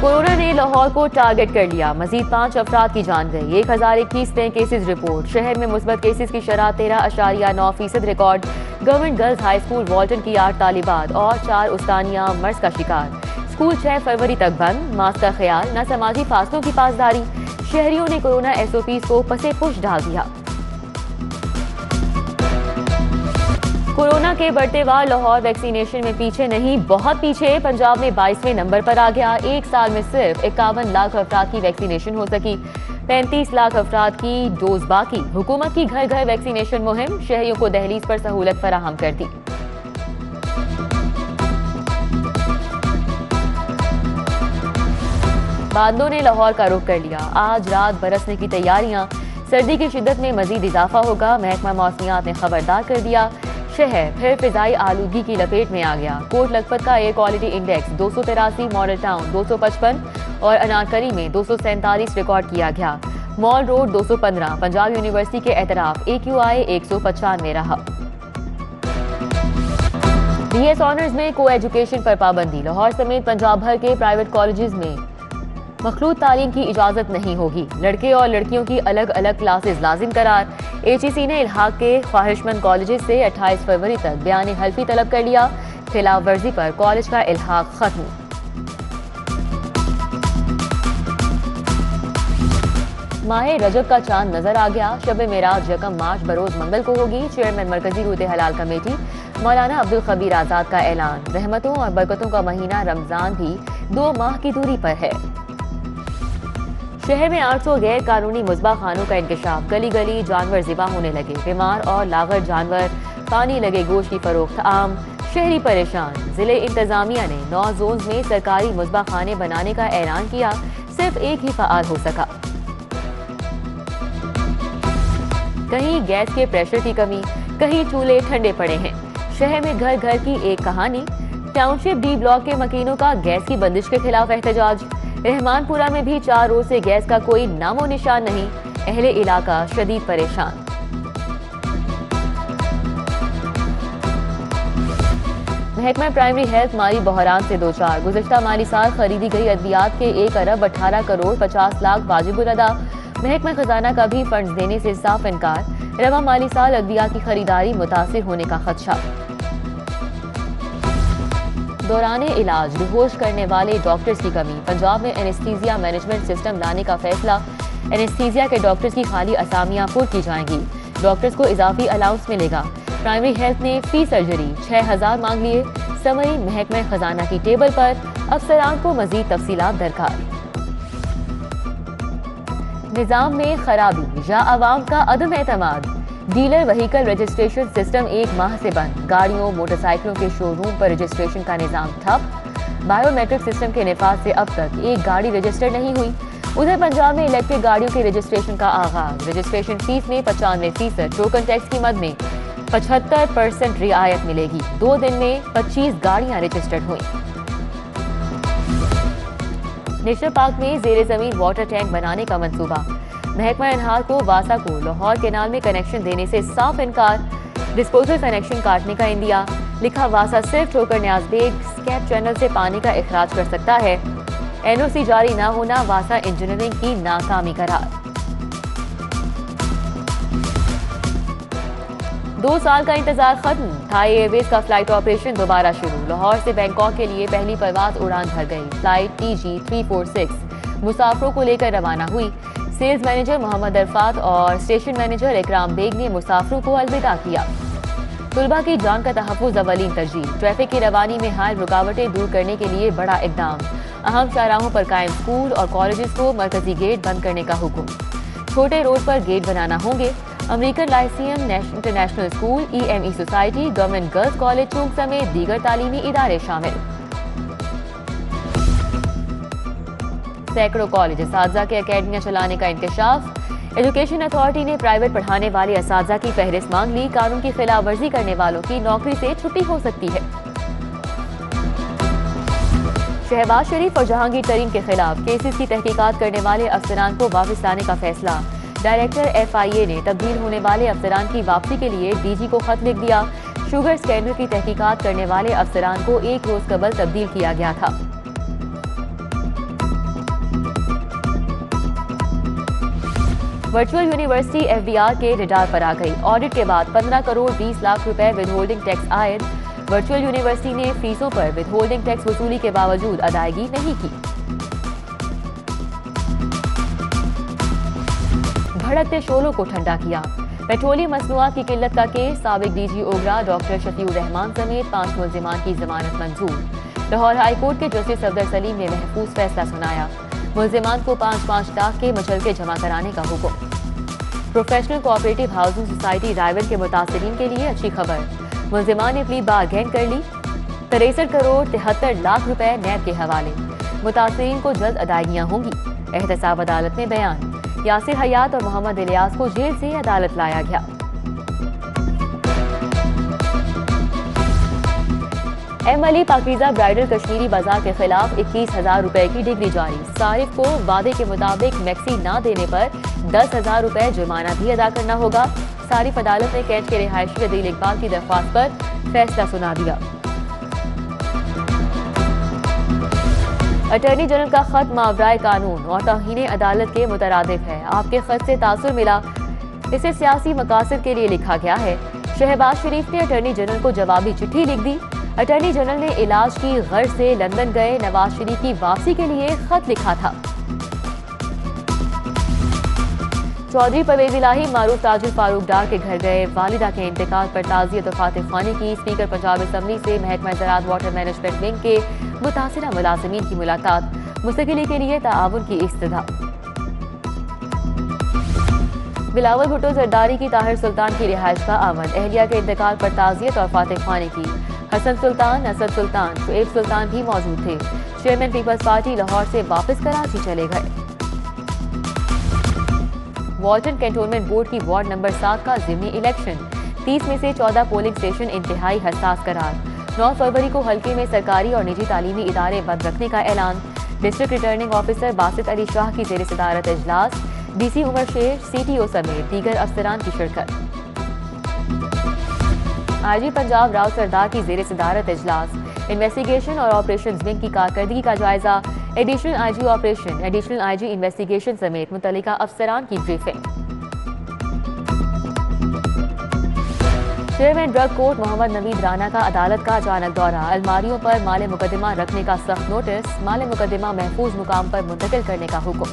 Corona ने लाहौर को target कर लिया, मजीद 5 अफराद की जान गई। 1021 नए केसेज रिपोर्ट। शहर में मुस्बत केसेज की शरह 13.9% record. Government girls high school वॉल्टन की 8 तालिबात और 4 उस्तानिया मर्ज का शिकार। स्कूल 6 फरवरी तक बंद। मास्क का ख्याल, न समाजी फासलों की पासदारी। शहरियों ने कोरोना SOPs को पसे पुश डाल दिया। कोरोना के बढ़ते वार लाहौर वैक्सीनेशन में पीछे नहीं, बहुत पीछे। पंजाब में 22वें नंबर पर आ गया। एक साल में सिर्फ 51 लाख अफराद की वैक्सीनेशन हो सकी। 35 लाख अफराद की डोज बाकी। हुकूमत की घर घर वैक्सीनेशन मुहिम शहरियों को दहलीज पर सहूलत फराहम कर दी। बादलों ने लाहौर का रुख कर लिया। आज रात बरसने की तैयारियां। सर्दी की शिद्दत में मजीद इजाफा होगा। महकमा मौसमियात ने खबरदार कर दिया। शहर फिर फिजाई आलूगी की लपेट में आ गया। कोट लखपत का air quality index 283, model town 255 और अनारकली में 247 रिकॉर्ड किया गया। मॉल रोड 215, पंजाब यूनिवर्सिटी के एतराफ AQI 195 रहा। BS ऑनर्स में को एजुकेशन पर पाबंदी। लाहौर समेत पंजाब भर के प्राइवेट कॉलेजेस में मखलूत तालीम की इजाजत नहीं होगी। लड़के और लड़कियों की अलग अलग क्लासेस लाजिम करार। HEC ने इल्हाक के ख्वाहिशमंद कॉलेजेस से 28 फरवरी तक बयान हल्फी तलब कर लिया। खिलाफ वर्जी पर कॉलेज का इल्हाक खत्म। माह रजब का चांद नजर आ गया। शब मेराज 1 मार्च बरोज मंगल को होगी। चेयरमैन मरकजी रूते हलाल कमेटी मौलाना अब्दुल खबीर आजाद का ऐलान। रहमतों और बरकतों का महीना रमजान भी 2 माह की दूरी पर है। शहर में 800 गैर कानूनी मुज़बा खानों का इंकशाफ। गली गली जानवर ज़िबा होने लगे। बीमार और लागर जानवर, पानी लगे गोश्त की फरोख्त आम। शहरी परेशान। जिले इंतजामिया ने 9 जोन्स में सरकारी मुज़बा खाने बनाने का ऐलान किया। सिर्फ एक ही फ़आल हो सका। कहीं गैस के प्रेशर की कमी, कहीं चूल्हे ठंडे पड़े हैं। शहर में घर घर की एक कहानी। टाउनशिप D ब्लॉक के मकीनों का गैस की बंदिश के खिलाफ एहतजाज। रहमानपुरा में भी 4 रोज से गैस का कोई नामो निशान नहीं। अहले इलाका शदीद परेशान। महकमा प्राइमरी हेल्थ माली बहरान से 2 चार। गुज़िश्ता माली साल खरीदी गई अद्वियात के 1 अरब 18 करोड़ 50 लाख वाजिबुल अदा। महकमा खजाना का भी फंड्स देने से साफ इनकार। रवा माली साल अद्वियात की खरीदारी मुतासिर होने का खदशा। दौराने इलाज बेहोश करने वाले डॉक्टर्स की कमी। पंजाब में एनेस्थीसिया मैनेजमेंट सिस्टम लाने का फैसला। एनेस्थीसिया के डॉक्टर्स की खाली असामियां पुर की जाएंगी। डॉक्टर्स को इजाफी अलाउंस मिलेगा। प्राइमरी हेल्थ ने फी सर्जरी 6000 मांग लिए। समरी महकमा खजाना की टेबल पर। अफसरान को मजीद तफसीलात दरकार। निजाम में खराबी या अवाम का अदम एतमाद। डीलर व्हीकल रजिस्ट्रेशन सिस्टम 1 माह से बंद। गाड़ियों मोटरसाइकिलों के शोरूम पर रजिस्ट्रेशन का निजाम ठप। बायोमेट्रिक सिस्टम के निफाज से अब तक एक गाड़ी रजिस्टर नहीं हुई। उधर पंजाब में इलेक्ट्रिक गाड़ियों के रजिस्ट्रेशन का आगाज। रजिस्ट्रेशन फीस में 95%, टोकन टैक्स की मद में 75% रियायत मिलेगी। 2 दिन में 25 गाड़ियां रजिस्टर्ड हुई। नेशनल पार्क में जेर जमीन वाटर टैंक बनाने का मंसूबा। महकमा इनहार को वासा को लाहौर केनाल में कनेक्शन देने से साफ इनकार। डिस्पोजल कनेक्शन काटने का इंदिया। लिखा वासा सिर्फ ठोकर न्याज बेग स्कैप चैनल से पानी का इखराज कर सकता है। NOC जारी न होना वासा इंजीनियरिंग की नाकामी करार। 2 साल का इंतजार खत्म। थाई एयरवेज का फ्लाइट ऑपरेशन दोबारा शुरू। लाहौर से बैंकॉक के लिए पहली परवाज उड़ान भर गई। फ्लाइट TG 346 मुसाफिरों को लेकर रवाना हुई। सेल्स मैनेजर मोहम्मद अरफात और स्टेशन मैनेजर इकराम बेग ने मुसाफिरों को अलविदा किया। तुलबा की जान का तहफ़्फ़ुज़ अव्वलीन तरजीह। ट्रैफिक की रवानी में हाल रुकावटें दूर करने के लिए बड़ा इक़दाम। अहम शाहराहों पर कायम स्कूल और कॉलेजेस को मरकजी गेट बंद करने का हुक्म। छोटे रोड पर गेट बनाना होंगे। American Lyceum International School, EME society, government girls college चूंक समेत दीगर तालीमी इदारे शामिल। सैकड़ों कॉलेज असातिज़ा के अकेडमियां चलाने का इंकशाफ। एजुकेशन अथॉरिटी ने प्राइवेट पढ़ाने वाले असातिज़ा की फहरिस्त मांग ली। कानून की खिलाफ वर्जी करने वालों की नौकरी से छुट्टी हो सकती है। शहबाज शरीफ और जहांगीर तरीन के खिलाफ केसेस की तहकीकात करने वाले अफसरान को वापस लाने का फैसला। डायरेक्टर FIA ने तब्दील होने वाले अफसरान की वापसी के लिए DG को खत लिख दिया। शुगर स्कैंडल की तहकीकात करने वाले अफसरान को 1 रोज कबल तब्दील किया गया था। वर्चुअल यूनिवर्सिटी एफबीआर के रडार पर आ गई। ऑडिट के बाद 15 करोड़ 20 लाख रुपए विदहोल्डिंग टैक्स आयद। वर्चुअल यूनिवर्सिटी ने फीसों पर विदहोल्डिंग टैक्स वसूली के बावजूद अदायगी नहीं की। भड़कते शोलों को ठंडा किया। पेट्रोलियम मसनूआत की किल्लत का केस। साबिक डीजी ओगरा डॉक्टर शफीउर रहमान समेत 5 मुल्जिमान की जमानत मंजूर। लाहौर हाई कोर्ट के जस्टिस सफदर सलीम ने महफूज फैसला सुनाया। मुल्जिमान को 5-5 लाख के मुचलके जमा कराने का हुक्म। Professional cooperative housing society rival के मुतासिरीन के लिए अच्छी खबर। मुल्जिमान ने प्ली बारगेन कर ली। 63 करोड़ 73 लाख रुपए नैब के हवाले। मुतासिरीन को जल्द अदायगियां होंगी। एहतसाब अदालत में बयान। यासिर हयात और मोहम्मद इलियास को जेल से अदालत लाया गया। एम अली पाकीज़ा ब्राइडल कश्मीरी बाजार के खिलाफ 21,000 रुपए की डिग्री जारी। सारिफ को वादे के मुताबिक मैक्सी ना देने पर 10,000 रुपए जुर्माना भी अदा करना होगा। सारिफ अदालत ने कैद के रिहायशी अदील इकबाल की दरख्वास्त पर फैसला सुना दिया। अटॉर्नी जनरल का खत मावराए कानून और तौहीन अदालत के मुतरादिफ है। आपके खत से तासुर मिला, इसे सियासी मकासद के लिए लिखा गया है। शहबाज शरीफ ने अटॉर्नी जनरल को जवाबी चिट्ठी लिख दी। अटॉर्नी जनरल ने इलाज की गर्ज से लंदन गए नवाज शरीफ की वापसी के लिए खत लिखा था। चौधरी परवेज इलाही मारूफ ताजुल फारूक डार के घर गए। वालिदा के इंतकाल पर ताज़ियत और फातिह ख्वानी की। स्पीकर पंजाब असम्बली से महकमा ज़राअत वाटर मैनेजमेंट विंग के मुतासिरा मुलाजिमीन की मुलाकात। मुस्तकिली के लिए ताआवुन की इस्तदा। बिलावल भुट्टो जरदारी की ताहिर सुल्तान की रिहाइश का आमद। अहलिया के इंतकाल पर ताज़ियत और फातिह ख्वानी की। हसन सुल्तान, असद सुल्तान, शुएब सुल्तान भी मौजूद थे। चेयरमैन पीपल्स पार्टी लाहौर से वापस कराची चले गए। वाल्टन कैंटोनमेंट बोर्ड की वार्ड नंबर 7 का ज़िमनी इलेक्शन। 30 में से 14 पोलिंग स्टेशन इंतहाई हसास करार। 9 फरवरी को हल्के में सरकारी और निजी तालीमी इदारे बंद रखने का ऐलान। District returning officer Basit Ali Shah की जेर सदारत इजलास। डीसी उमर शेर, CTO समेत दीगर अफसरान की शिरकत। IG पंजाब राव सरदार की जेर सदारत इजलास। इन्वेस्टिगेशन और ऑपरेशन विंग की कारकर्दगी का जायजा। Additional IG operation, additional IG investigation समेत मुतल्लिका अफसरान की briefing. Chairman drug court Mohammad Naveed Rana का अदालत का अचानक दौरा। अलमारियों पर माले मुकदमा रखने का सख्त नोटिस। माले मुकदमा महफूज मुकाम पर मुंतकिल करने का हुक्म।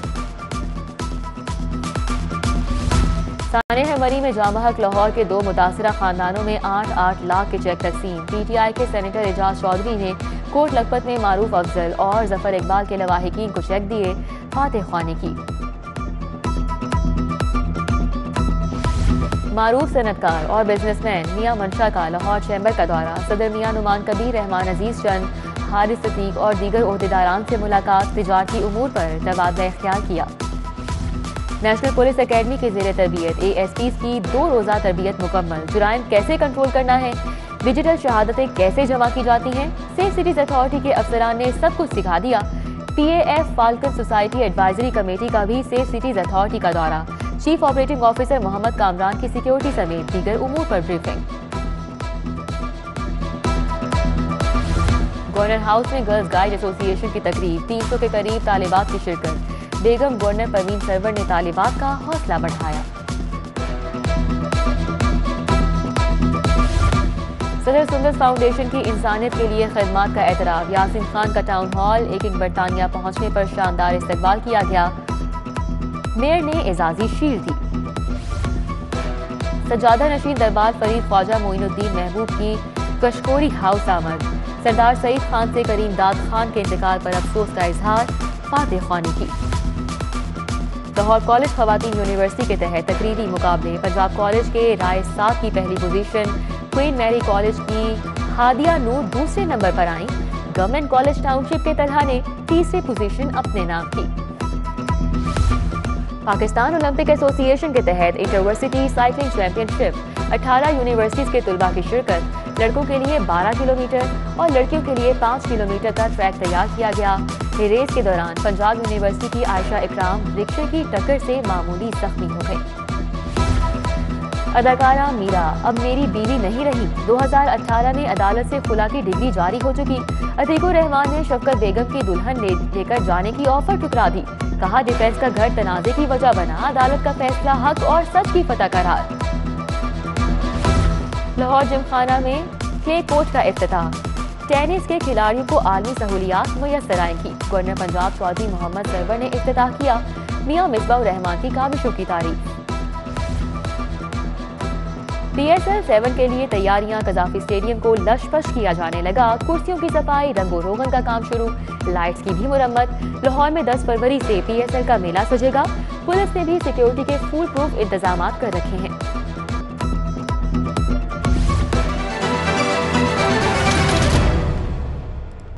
सानेह मरी में जामहक लाहौर के 2 मुतासिरा खानदानों में 8-8 लाख के चेक तकसीम। PTI के सेनेटर एजाज चौधरी ने कोट लखपत में मारूफ अफजल और जफर इकबाल के लवाहिकीन को चेक दिए। फातिह ख्वानी की। मारूफ सनतकार और बिजनेसमैन मियां मंशा का लाहौर चैम्बर का दौरा। सदर मियां नुमान कबीर, रहमान अजीज चंद, हारिस सतीक और दीगर ओहदेदारान से मुलाकात। तिजारती उमूर पर तबादला इख्तियार किया। नेशनल पुलिस अकेडमी के जेर तरबियत ASPs की 2 रोज़ा तरबियत मुकम्मल। जुराइम कैसे कंट्रोल करना है, डिजिटल शहादतें कैसे जमा की जाती हैं, सेफ सिटीज अथॉरिटी के अफसरान ने सब कुछ सिखा दिया। PAF falcon society advisory committee का भी सेफ सिटीज अथॉरिटी का दौरा। Chief operating officer Mohammad Kamran की सिक्योरिटी समेत दीगर उमूर पर ब्रीफिंग। गवर्नर हाउस में गर्ल्स गाइड एसोसिएशन की तकरीब। 300 के करीब तालिबात की शिरकत। बेगम गवर्नर परवीन सरवर ने तालिबात का हौसला बढ़ाया। सदर सुंदर फाउंडेशन की इंसानियत के लिए खिदमात का एतराफ। यासीन खान का टाउन हॉल। एक बरतानिया पहुंचने पर शानदार इस्तकबाल किया गया। मेयर ने एजाजी शील्ड दी। सजादा नशीन दरबार फरीद ख्वाजा मोइनुद्दीन महबूब की कशकोरी हाउस आमद। सरदार सईद खान से करीम दाद खान के इंतकाल पर अफसोस का इजहार। फातिह ख्वानी की। लाहौर कॉलेज खवातीन यूनिवर्सिटी के तहत तकरीरी मुकाबले। पंजाब कॉलेज के राय 7 की पहली पोजीशन। क्वीन मैरी कॉलेज की हादिया नूर दूसरे नंबर पर आई। गवर्नमेंट कॉलेज टाउनशिप के तलहा ने तीसरी पोजीशन अपने नाम की। पाकिस्तान ओलंपिक एसोसिएशन के तहत इंटरवर्सिटी साइकिलिंग चैंपियनशिप। 18 यूनिवर्सिटीज के तुलबा की शिरकत। लड़कों के लिए 12 किलोमीटर और लड़कियों के लिए 5 किलोमीटर का ट्रैक तैयार किया गया। रेस के दौरान पंजाब यूनिवर्सिटी की आयशा इकराम रिक्शे की टक्कर से मामूली जख्मी हो गई। अदाकारा मीरा अब मेरी बीवी नहीं रही। 2018 में अदालत से खुला की डिग्री जारी हो चुकी। अतीकुर रहमान ने शफकत बेगम की दुल्हन लेकर जाने की ऑफर ठुकरा दी। कहा डिफेंस का घर तनाजे की वजह बना, अदालत का फैसला हक और सच की फतह करार। लाहौर जिमखाना में क्ले कोर्ट का इफ्तिताह। टेनिस के खिलाड़ियों को आलमी सहूलियात मुयस्सर आएंगी। गवर्नर पंजाब चौधरी मोहम्मद सरवर ने इफ्तिताह किया। मियां मिसबाह रहमान की काबिशों की तारीफ। PSL 7 के लिए तैयारियां। कजाफी स्टेडियम को लशपश किया जाने लगा। कुर्सियों की सफाई, रंगो रोगन का काम शुरू। लाइट्स की भी मुरम्मत। लाहौर में 10 फरवरी से PSL का मेला सजेगा। पुलिस ने भी सिक्योरिटी के फुल प्रूफ इंतजाम कर रखे हैं।